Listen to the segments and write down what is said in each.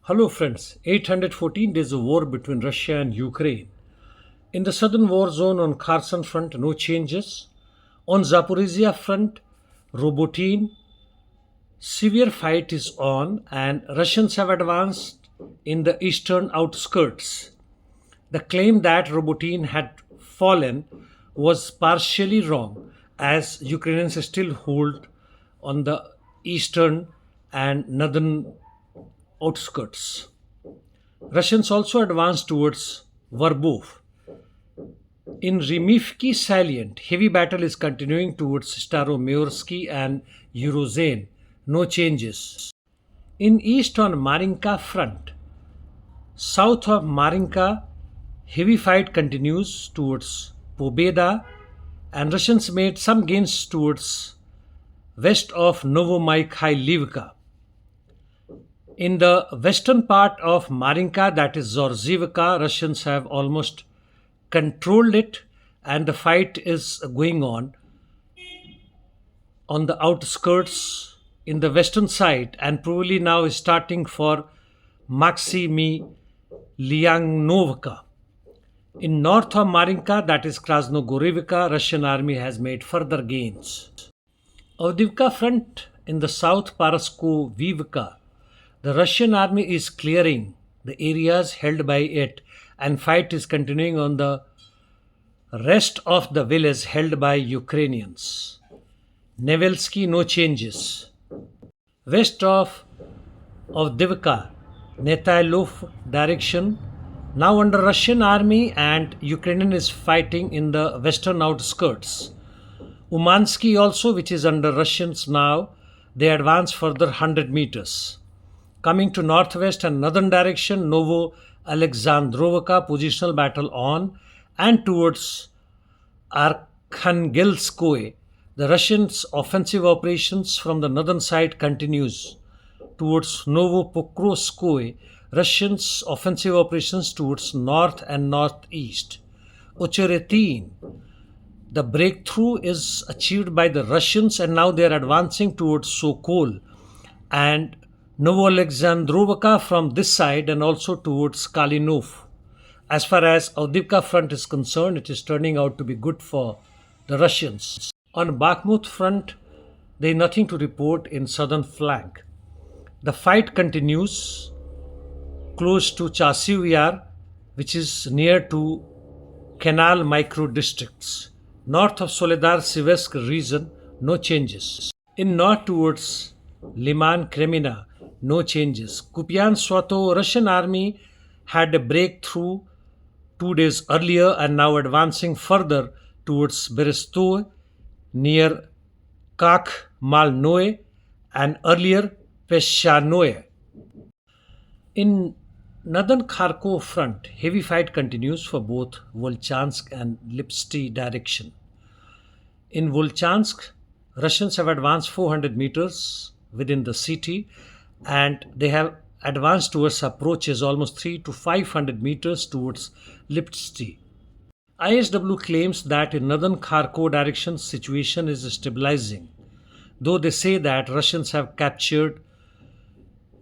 Hello friends, 814 days of war between Russia and Ukraine. In the southern war zone on Kherson front, no changes. On Zaporizhia front, Robotyne, severe fight is on and Russians have advanced in the eastern outskirts. The claim that Robotyne had fallen was partially wrong as Ukrainians still hold on the eastern and northern outskirts. Russians also advanced towards Verbov. In Rimivki salient, heavy battle is continuing towards Staromaiors'ke and Eurozane. No changes. In east on Marinka front, south of Marinka, heavy fight continues towards Pobeda and Russians made some gains towards west of Novomykhailivka. In the western part of Marinka, that is Zorzivka, Russians have almost controlled it and the fight is going on the outskirts in the western side and probably now is starting for Maximi Liangnovka. In north of Marinka, that is Krasnogorivka, Russian army has made further gains. Avdiivka front in the south Paraskovivka, the Russian army is clearing the areas held by it and fight is continuing on the rest of the village held by Ukrainians. Nevelsky, no changes. West of Avdiivka, Netailov direction, now under Russian army and Ukrainian is fighting in the western outskirts. Umansky also, which is under Russians now, they advance further 100 meters. Coming to northwest and northern direction, Novo Alexandrovka positional battle on and towards Arkhangelskoye. The Russians' offensive operations from the northern side continues towards Novopokrovskoye. Russians' offensive operations towards north and northeast. Ocheretin. The breakthrough is achieved by the Russians and now they are advancing towards Sokol and Novoalexandrovka from this side and also towards Kalinov. As far as Avdiivka front is concerned, it is turning out to be good for the Russians. On Bakhmut front, there is nothing to report in southern flank. The fight continues close to Chasiv Yar, which is near to Canal micro districts. North of Soledar Siversk region, no changes. In north towards Lyman Kremina, no changes. Kupyansk, Russian army had a breakthrough 2 days earlier and now advancing further towards Berestov near Kakhmalnoye and earlier Peshanoye. In northern Kharkov front, heavy fight continues for both Volchansk and Lipsty direction. In Volchansk, Russians have advanced 400 meters within the city and they have advanced towards approaches almost 300 to 500 meters towards Lipsty. ISW claims that in northern Kharkov direction situation is stabilizing, though they say that Russians have captured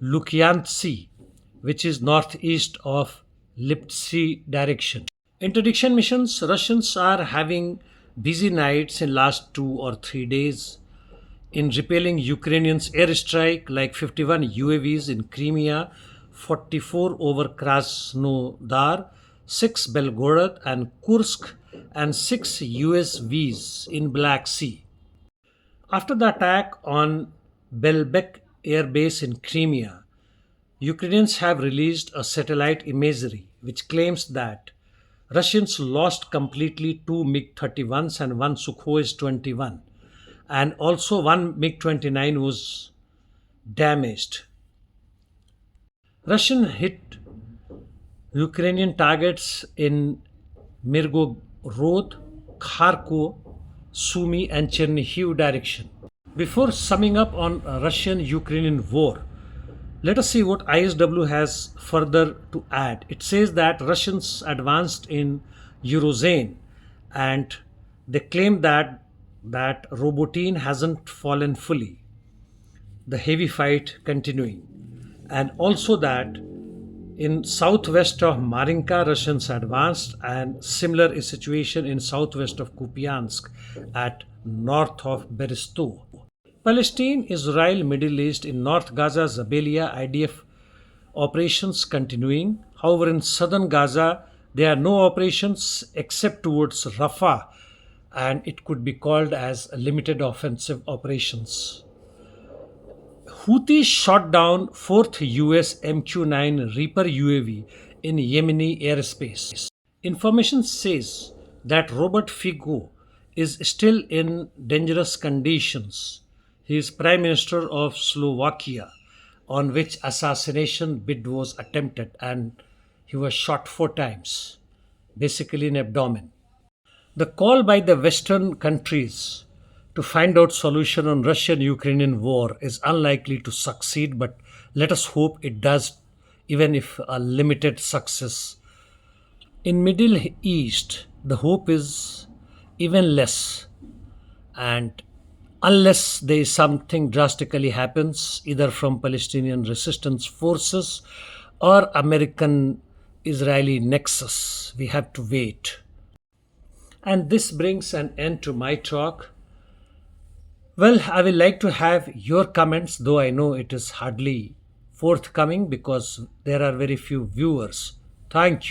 Lukyantsy, which is northeast of Lipsty direction. Interdiction missions, Russians are having busy nights in last 2 or 3 days in repelling Ukrainians' airstrike like 51 UAVs in Crimea, 44 over Krasnodar, 6 Belgorod and Kursk and 6 USVs in Black Sea. After the attack on Belbek air base in Crimea, Ukrainians have released a satellite imagery which claims that Russians lost completely 2 MiG-31s and 1 Sukhoi Su-21 and also 1 MiG-29 was damaged. Russian hit Ukrainian targets in Mirgorod, Kharkov, Sumy and Chernihiv direction. Before summing up on Russian-Ukrainian war, let us see what ISW has further to add. It says that Russians advanced in Eurozane and they claim that Robotyne hasn't fallen fully. The heavy fight continuing. And also that In southwest of Marinka, Russians advanced, and similar is situation in southwest of Kupyansk at north of Berestov. Palestine, Israel, Middle East, in North Gaza, Zabalia, IDF operations continuing. However, in southern Gaza, there are no operations except towards Rafah, and it could be called as limited offensive operations. Houthis shot down 4th US MQ-9 Reaper UAV in Yemeni airspace. Information says that Robert Fico is still in dangerous conditions. He is Prime Minister of Slovakia, on which assassination bid was attempted, and he was shot 4 times, basically in abdomen. The call by the Western countries to find out solution on Russian-Ukrainian war is unlikely to succeed, but let us hope it does, even if a limited success. In Middle East, the hope is even less, and unless there is something drastically happens, either from Palestinian resistance forces or American Israeli nexus, we have to wait. And this brings an end to my talk. Well, I will like to have your comments, though I know it is hardly forthcoming because there are very few viewers. Thank you.